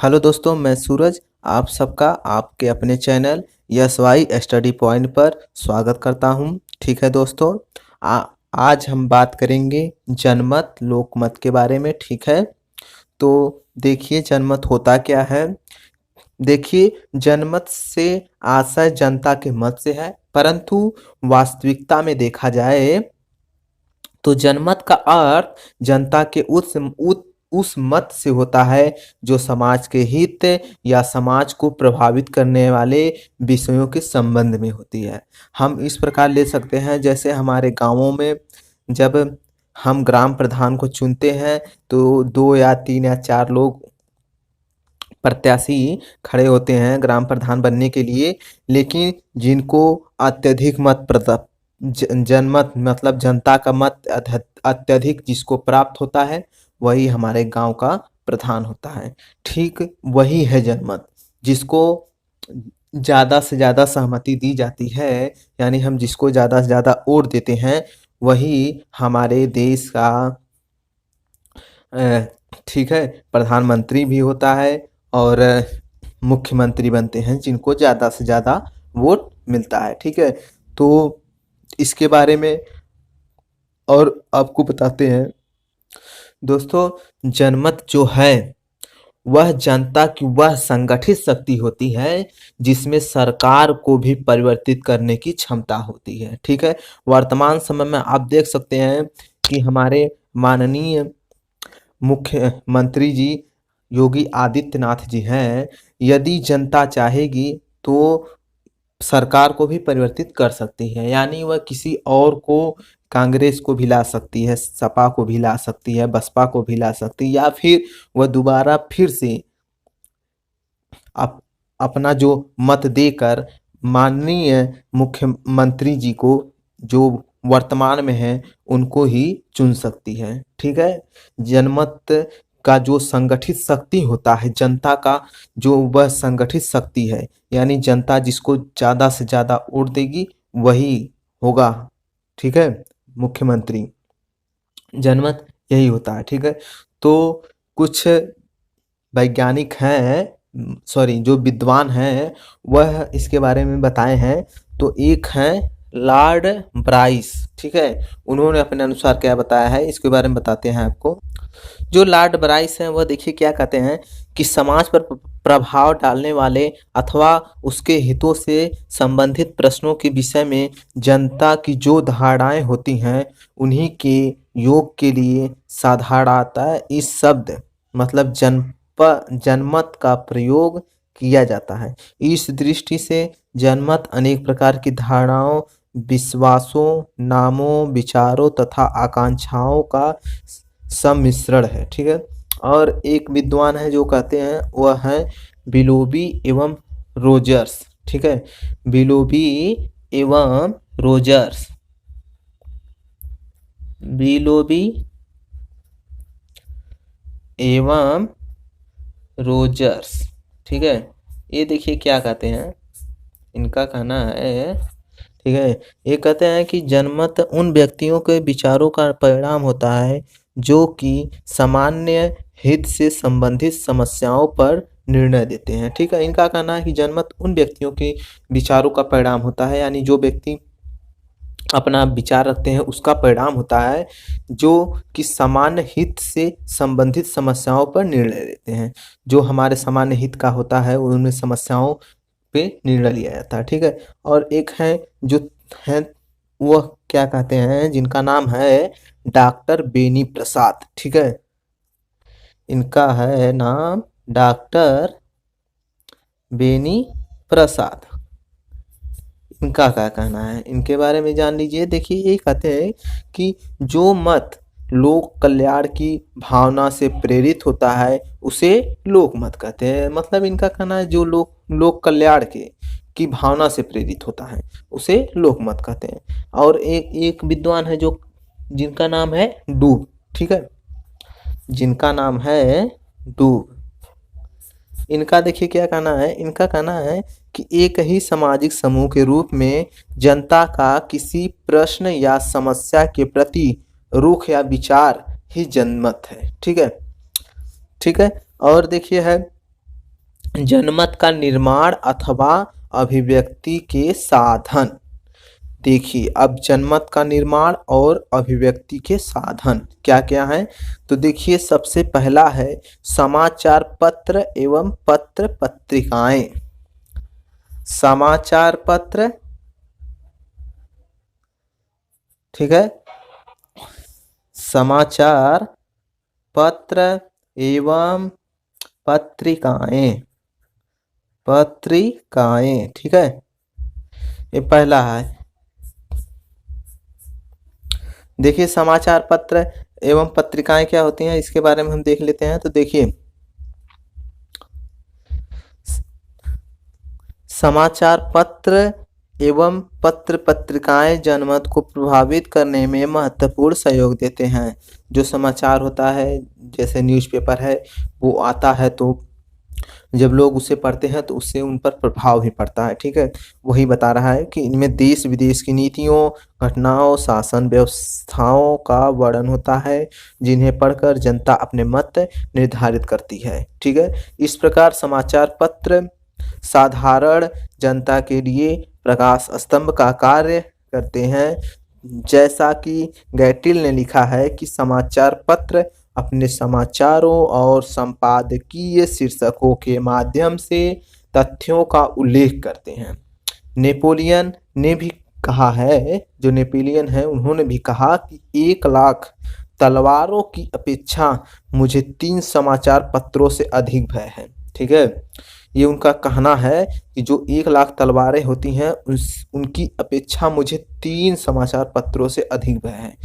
Hello दोस्तों, मैं सूरज आप सबका आपके अपने channel yes Y study point पर स्वागत करता हूं। ठीक है दोस्तों, आज हम बात करेंगे जनमत लोकमत के बारे में। ठीक है, तो देखिए जनमत होता क्या है। देखिए, जनमत से आशय जनता के मत से है, परंतु वास्तविकता में देखा जाए तो जनमत का अर्थ जनता के उस मत से होता है जो समाज के हित या समाज को प्रभावित करने वाले विषयों के संबंध में होती है। हम इस प्रकार ले सकते हैं, जैसे हमारे गांवों में जब हम ग्राम प्रधान को चुनते हैं तो 2 या 3 या 4 लोग प्रत्याशी खड़े होते हैं ग्राम प्रधान बनने के लिए, लेकिन जिनको अत्यधिक मत जनमत मतलब जनता का मत अत्यधिक जिसको प्राप्त होता है वही हमारे गांव का प्रधान होता है। ठीक वही है जनमत, जिसको ज़्यादा से ज़्यादा सहमति दी जाती है, यानी हम जिसको ज़्यादा से ज़्यादा वोट देते हैं वही हमारे देश का ठीक है प्रधानमंत्री भी होता है और मुख्यमंत्री बनते हैं, जिनको ज़्यादा से ज़्यादा वोट मिलता है। ठीक है, तो इसके बारे में और आपको बताते हैं दोस्तों। जनमत जो है वह जनता की वह संगठित शक्ति होती है जिसमें सरकार को भी परिवर्तित करने की क्षमता होती है। ठीक है, वर्तमान समय में आप देख सकते हैं कि हमारे माननीय मुख्यमंत्री जी योगी आदित्यनाथ जी हैं। यदि जनता चाहेगी तो सरकार को भी परिवर्तित कर सकती है, यानी वह किसी और को कांग्रेस को भी ला सकती है, सपा को भी ला सकती है, बसपा को भी ला सकती है, या फिर वह दोबारा फिर से अपना जो मत देकर माननीय मुख्यमंत्री जी को जो वर्तमान में है उनको ही चुन सकती है। ठीक है, जनमत का जो संगठित शक्ति होता है, जनता का जो वह संगठित शक्ति है, यानी जनता जिसको ज़्यादा से ज़्यादा वोट देगी वही होगा। ठीक है, मुख्यमंत्री जनमत यही होता है। ठीक है, तो कुछ वैज्ञानिक हैं, सॉरी जो विद्वान हैं वह इसके बारे में बताए हैं। तो एक हैं लॉर्ड ब्राइस। ठीक है, उन्होंने अपने अनुसार क्या बताया है इसके बारे में बताते हैं आपको। जो लॉर्ड ब्राइस हैं वह देखिए क्या कहते हैं कि समाज पर प्रभाव डालने वाले अथवा उसके हितों से संबंधित प्रश्नों के विषय में जनता की जो धारणाएं होती हैं उन्हीं के योग के लिए साधारणतः इस शब्द मतलब जनमत का प्रयोग किया जाता है। इस दृष्टि से जनमत अनेक प्रकार की धारणाओं, विश्वासों, नामों, विचारों तथा आकांक्षाओं का सम्मिश्रण है। ठीक है, और एक विद्वान है जो कहते हैं वह है बिलोबी एवं रोजर्स। ठीक है, बिलोबी एवं रोजर्स, बिलोबी एवं रोजर्स। ठीक है, ये देखिए क्या कहते हैं, इनका कहना है। ठीक है, ये कहते हैं कि जनमत उन व्यक्तियों के विचारों का परिणाम होता है जो कि सामान्य हित से संबंधित समस्याओं पर निर्णय देते हैं। ठीक है, इनका कहना है कि जनमत उन व्यक्तियों के विचारों का परिणाम होता है, यानी जो व्यक्ति अपना विचार रखते हैं उसका परिणाम होता है जो कि सामान्य हित से संबंधित समस्याओं पर निर्णय लेते हैं। जो हमारे सामान्य हित का होता है उनमें समस्याओं पे निर्णय लिया जाता है। ठीक है, और एक है जो है वह क्या कहते हैं जिनका नाम है डॉक्टर बेनी प्रसाद। ठीक है, इनका है नाम डॉक्टर बेनी प्रसाद। इनका क्या कहना है इनके बारे में जान लीजिए। देखिए ये कहते हैं कि जो मत लोक कल्याण की भावना से प्रेरित होता है उसे लोक मत कहते हैं। मतलब इनका कहना है जो लोक कल्याण की भावना से प्रेरित होता है उसे लोक मत कहते हैं। और एक विद्वान है जो जिनका नाम है डूब। ठीक है, जिनका नाम है डूब, इनका देखिए क्या कहना है। इनका कहना है कि एक ही सामाजिक समूह के रूप में जनता का किसी प्रश्न या समस्या के प्रति रुख या विचार ही जनमत है। ठीक है, ठीक है, और देखिए है जनमत का निर्माण अथवा अभिव्यक्ति के साधन। देखिए अब जनमत का निर्माण और अभिव्यक्ति के साधन क्या क्या है। तो देखिए सबसे पहला है समाचार पत्र एवं पत्र पत्रिकाएं। समाचार पत्र, ठीक है, समाचार पत्र एवं पत्रिकाएं, पत्रिकाएं, ठीक है, ये पहला है। देखिए समाचार पत्र एवं पत्रिकाएं क्या होती हैं इसके बारे में हम देख लेते हैं। तो देखिए समाचार पत्र एवं पत्र पत्रिकाएं जनमत को प्रभावित करने में महत्वपूर्ण सहयोग देते हैं। जो समाचार होता है जैसे न्यूज़पेपर है वो आता है तो जब लोग उसे पढ़ते हैं तो उससे उन पर प्रभाव भी पड़ता है, ठीक है। वही बता रहा है कि इनमें देश विदेश की नीतियों, घटनाओं, शासन व्यवस्थाओं का वर्णन होता है जिन्हें पढ़कर जनता अपने मत निर्धारित करती है, ठीक है। इस प्रकार समाचार पत्र साधारण जनता के लिए प्रकाश स्तंभ का कार्य करते हैं। जैसा कि गैटिल ने लिखा है कि समाचार पत्र अपने समाचारों और संपादकीय शीर्षकों के माध्यम से तथ्यों का उल्लेख करते हैं। नेपोलियन ने भी कहा है, जो नेपोलियन है उन्होंने भी कहा कि 1,00,000 तलवारों की अपेक्षा मुझे 3 समाचार पत्रों से अधिक भय है, ठीक है। ये उनका कहना है कि जो 1,00,000 तलवारें होती हैं उनकी अपेक्षा मुझे 3 समाचार पत्रों से अधिक भय है।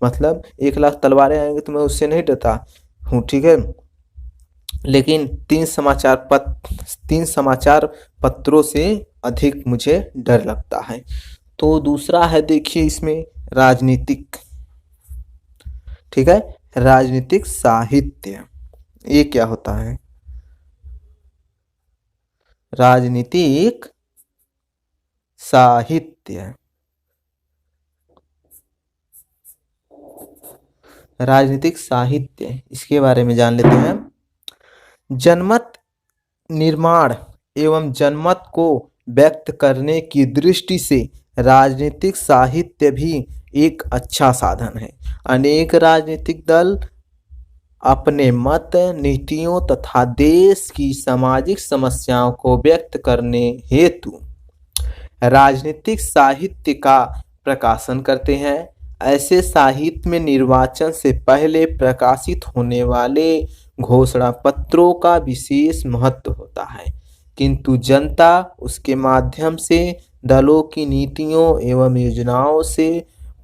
मतलब 1,00,000 तलवारें आएंगे तो मैं उससे नहीं डरता हूँ, ठीक है, लेकिन 3 समाचार पत्रों से अधिक मुझे डर लगता है। तो दूसरा है देखिए इसमें राजनीतिक, ठीक है, राजनीतिक साहित्य। ये क्या होता है? राजनीतिक साहित्य, राजनीतिक साहित्य इसके बारे में जान लेते हैं। जनमत निर्माण एवं जनमत को व्यक्त करने की दृष्टि से राजनीतिक साहित्य भी एक अच्छा साधन है। अनेक राजनीतिक दल अपने मत, नीतियों तथा देश की सामाजिक समस्याओं को व्यक्त करने हेतु राजनीतिक साहित्य का प्रकाशन करते हैं। ऐसे साहित्य में निर्वाचन से पहले प्रकाशित होने वाले घोषणा पत्रों का विशेष महत्व होता है, किंतु जनता उसके माध्यम से दलों की नीतियों एवं योजनाओं से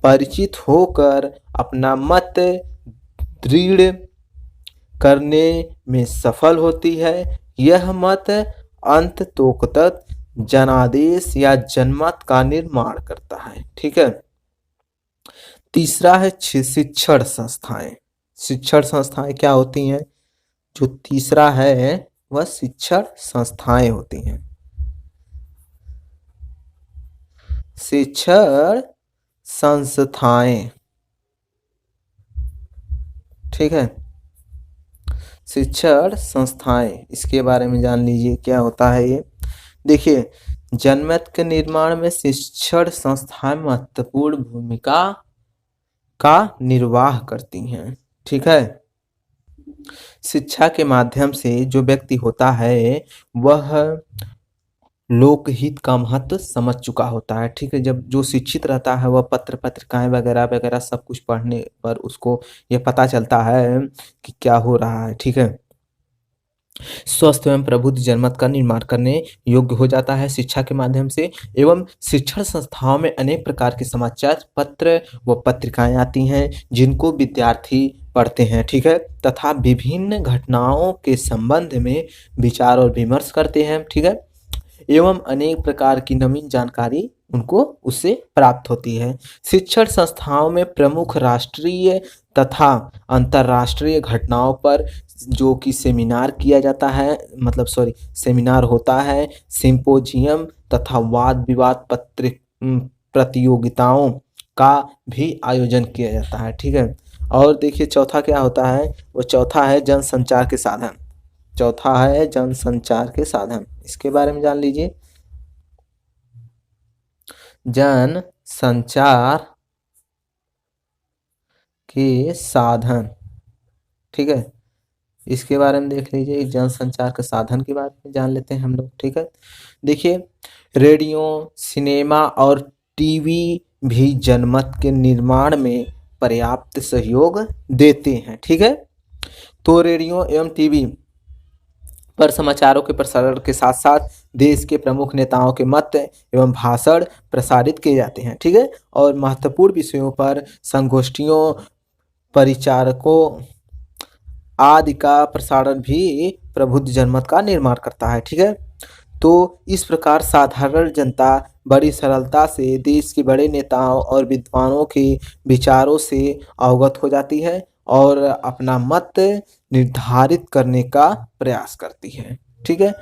परिचित होकर अपना मत दृढ़ करने में सफल होती है। यह मत अंत तोकतक जनादेश या जनमत का निर्माण करता है, ठीक है। तीसरा है शिक्षण संस्थाएं। शिक्षण संस्थाएं क्या होती हैं? जो तीसरा है वह शिक्षण संस्थाएं होती हैं। शिक्षण संस्थाएं, ठीक है, शिक्षण संस्थाएं इसके बारे में जान लीजिए क्या होता है ये। देखिए जनमत के निर्माण में शिक्षण संस्थाएं महत्वपूर्ण भूमिका का निर्वाह करती हैं, ठीक है। शिक्षा के माध्यम से जो व्यक्ति होता है वह लोकहित का महत्व समझ चुका होता है, ठीक है। जब जो शिक्षित रहता है वह पत्र पत्रिकाएं वगैरह वगैरह सब कुछ पढ़ने पर उसको यह पता चलता है कि क्या हो रहा है, ठीक है। स्वस्थ एवं प्रबुद्ध जनमत का निर्माण करने योग्य हो जाता है शिक्षा के माध्यम से। एवं शिक्षण संस्थाओं में अनेक प्रकार के समाचार पत्र व पत्रिकाएं आती हैं जिनको विद्यार्थी पढ़ते हैं, ठीक है, तथा विभिन्न घटनाओं के संबंध में विचार और विमर्श करते हैं, ठीक है। एवं अनेक प्रकार की नवीन जानकारी उनको उससे प्राप्त होती है। शिक्षण संस्थाओं में प्रमुख राष्ट्रीय तथा अंतर्राष्ट्रीय घटनाओं पर जो कि सेमिनार किया जाता है, मतलब सेमिनार होता है, सिंपोजियम तथा वाद विवाद प्रतियोगिताओं का भी आयोजन किया जाता है, ठीक है। और देखिए चौथा क्या होता है, वो चौथा है जनसंचार के साधन। चौथा है जनसंचार के साधन, इसके बारे में जान लीजिए। जन संचार के साधन, ठीक है, इसके बारे में देख लीजिए। जनसंचार के साधन के बारे में जान लेते हैं हम लोग, ठीक है। देखिए, रेडियो, सिनेमा और टीवी भी जनमत के निर्माण में पर्याप्त सहयोग देते हैं, ठीक है। तो रेडियो एवं टीवी पर समाचारों के प्रसारण के साथ साथ देश के प्रमुख नेताओं के मत एवं भाषण प्रसारित किए जाते हैं, ठीक है। और महत्वपूर्ण विषयों पर संगोष्ठियों, परिचारकों आदि का प्रसारण भी प्रबुद्ध जनमत का निर्माण करता है, ठीक है। तो इस प्रकार साधारण जनता बड़ी सरलता से देश के बड़े नेताओं और विद्वानों के विचारों से अवगत हो जाती है और अपना मत निर्धारित करने का प्रयास करती है, ठीक है।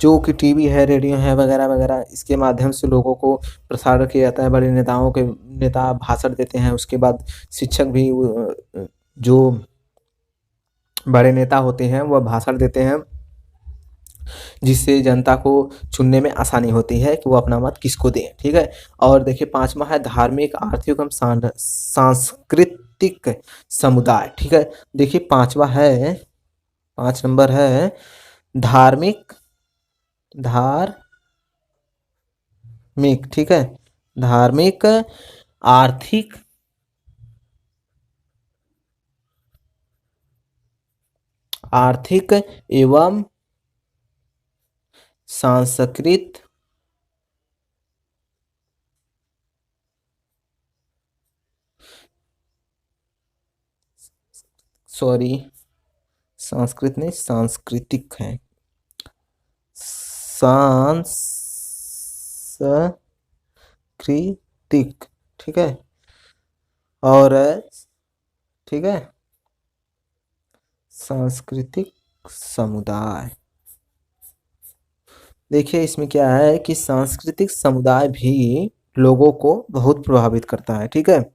जो कि टीवी है, रेडियो है वगैरह वगैरह, इसके माध्यम से लोगों को प्रसारण किया जाता है। बड़े नेता भाषण देते हैं, उसके बाद शिक्षक भी जो बड़े नेता होते हैं वह भाषण देते हैं, जिससे जनता को चुनने में आसानी होती है कि वो अपना मत किसको दें, ठीक है। और देखिए, पांचवा है धार्मिक, आर्थिक एवं सांस्कृतिक समुदाय, ठीक है। देखिए, पांचवा है, 5 नंबर है धार्मिक, ठीक है, धार्मिक, आर्थिक एवं सांस्कृतिक संस्कृत नहीं, सांस्कृतिक है, सांस्कृतिक, ठीक है। और ठीक है, सांस्कृतिक समुदाय। देखिए, इसमें क्या है कि सांस्कृतिक समुदाय भी लोगों को बहुत प्रभावित करता है, ठीक है।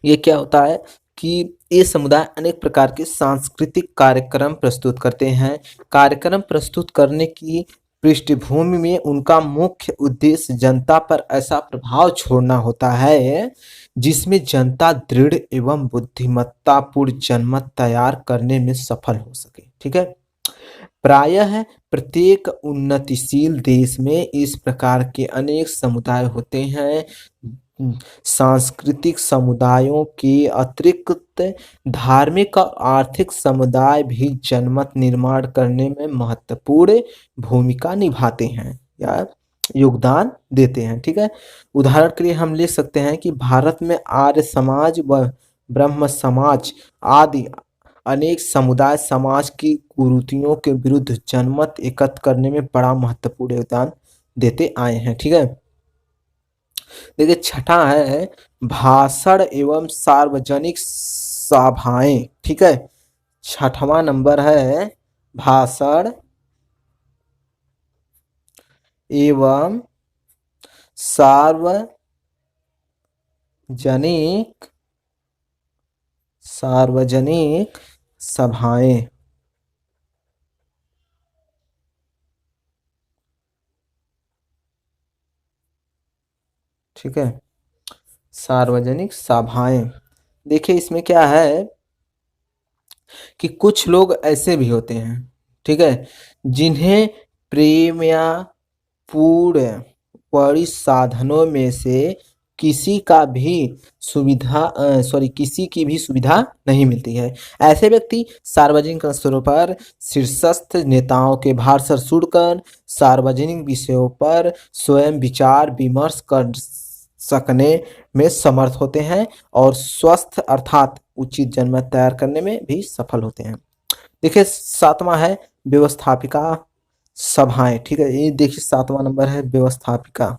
ये क्या होता है कि ये समुदाय अनेक प्रकार के सांस्कृतिक कार्यक्रम प्रस्तुत करते हैं। कार्यक्रम प्रस्तुत करने की पृष्ठभूमि में उनका मुख्य उद्देश्य जनता पर ऐसा प्रभाव छोड़ना होता है जिसमें जनता दृढ़ एवं बुद्धिमत्तापूर्ण जनमत तैयार करने में सफल हो सके, ठीक है। प्रायः प्रत्येक उन्नतिशील देश में इस प्रकार के अनेक समुदाय होते हैं। सांस्कृतिक समुदायों के अतिरिक्त धार्मिक और आर्थिक समुदाय भी जनमत निर्माण करने में महत्वपूर्ण भूमिका निभाते हैं या योगदान देते हैं, ठीक है। उदाहरण के लिए हम ले सकते हैं कि भारत में आर्य समाज व ब्रह्म समाज आदि अनेक समुदाय समाज की कुरीतियों के विरुद्ध जनमत एकत्र करने में बड़ा महत्वपूर्ण योगदान देते आए हैं, ठीक है। देखिए, छठा है भाषण एवं सार्वजनिक सभाएं, ठीक है। 6वां नंबर है भाषण एवं सार्वजनिक सभाएं, ठीक है, सार्वजनिक सभाएं। देखिए, इसमें क्या है कि कुछ लोग ऐसे भी होते हैं, ठीक है, जिन्हें प्रेम या पूर्ण बड़ी साधनों में से किसी की भी सुविधा नहीं मिलती है। ऐसे व्यक्ति सार्वजनिक स्तरों पर शीर्षस्थ नेताओं के भाषण सुनकर सार्वजनिक विषयों पर स्वयं विचार विमर्श कर सकने में समर्थ होते हैं और स्वस्थ अर्थात उचित जनमत तैयार करने में भी सफल होते हैं। देखिए, 7वां है व्यवस्थापिका सभाएं, ठीक है। ये देखिए, 7वां नंबर है व्यवस्थापिका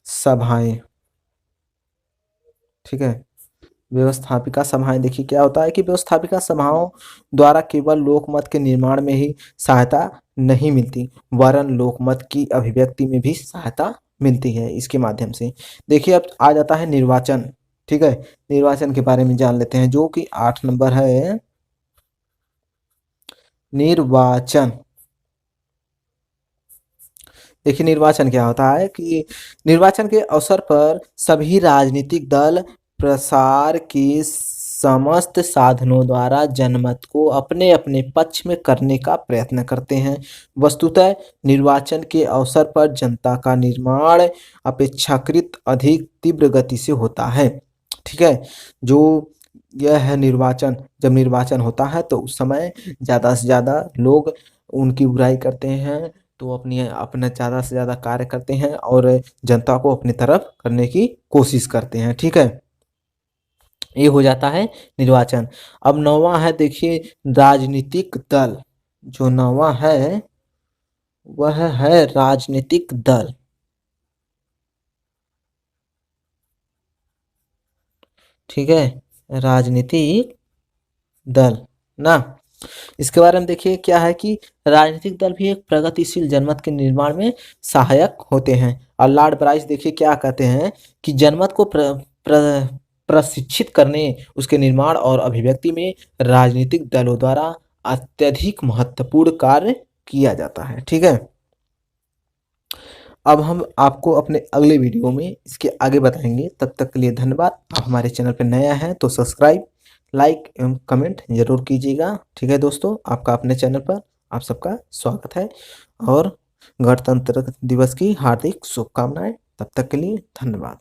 सभाएं, ठीक है। व्यवस्थापिका सभाएं, देखिए क्या होता है कि व्यवस्थापिका सभाओं द्वारा केवल लोकमत के निर्माण में ही सहायता नहीं मिलती, वरन लोकमत की अभिव्यक्ति में भी सहायता मिलती है इसके माध्यम से। देखिए अब आ जाता है निर्वाचन। ठीक है, निर्वाचन के बारे में जान लेते हैं, जो कि 8 नंबर है निर्वाचन। देखिए निर्वाचन क्या होता है कि निर्वाचन के अवसर पर सभी राजनीतिक दल प्रसार के समस्त साधनों द्वारा जनमत को अपने अपने पक्ष में करने का प्रयत्न करते हैं। वस्तुतः निर्वाचन के अवसर पर जनता का निर्माण अपेक्षाकृत अधिक तीव्र गति से होता है। ठीक है, जो यह है निर्वाचन, जब निर्वाचन होता है तो उस समय ज़्यादा से ज़्यादा लोग उनकी बुराई करते हैं, तो अपना ज़्यादा से ज़्यादा कार्य करते हैं और जनता को अपनी तरफ करने की कोशिश करते हैं। ठीक है, ये हो जाता है निर्वाचन। अब 9वां है, देखिए राजनीतिक दल। जो 9वां है वह है राजनीतिक दल। ठीक है, राजनीतिक दल ना, इसके बारे में देखिए क्या है कि राजनीतिक दल भी एक प्रगतिशील जनमत के निर्माण में सहायक होते हैं। और लॉर्ड ब्राइस देखिए क्या कहते हैं कि जनमत को प्रशिक्षित करने, उसके निर्माण और अभिव्यक्ति में राजनीतिक दलों द्वारा अत्यधिक महत्वपूर्ण कार्य किया जाता है। ठीक है, अब हम आपको अपने अगले वीडियो में इसके आगे बताएंगे। तब तक के लिए धन्यवाद। आप हमारे चैनल पर नया हैं तो सब्सक्राइब, लाइक एवं कमेंट जरूर कीजिएगा। ठीक है दोस्तों, आपका अपने चैनल पर आप सबका स्वागत है और गणतंत्र दिवस की हार्दिक शुभकामनाएं। तब तक के लिए धन्यवाद।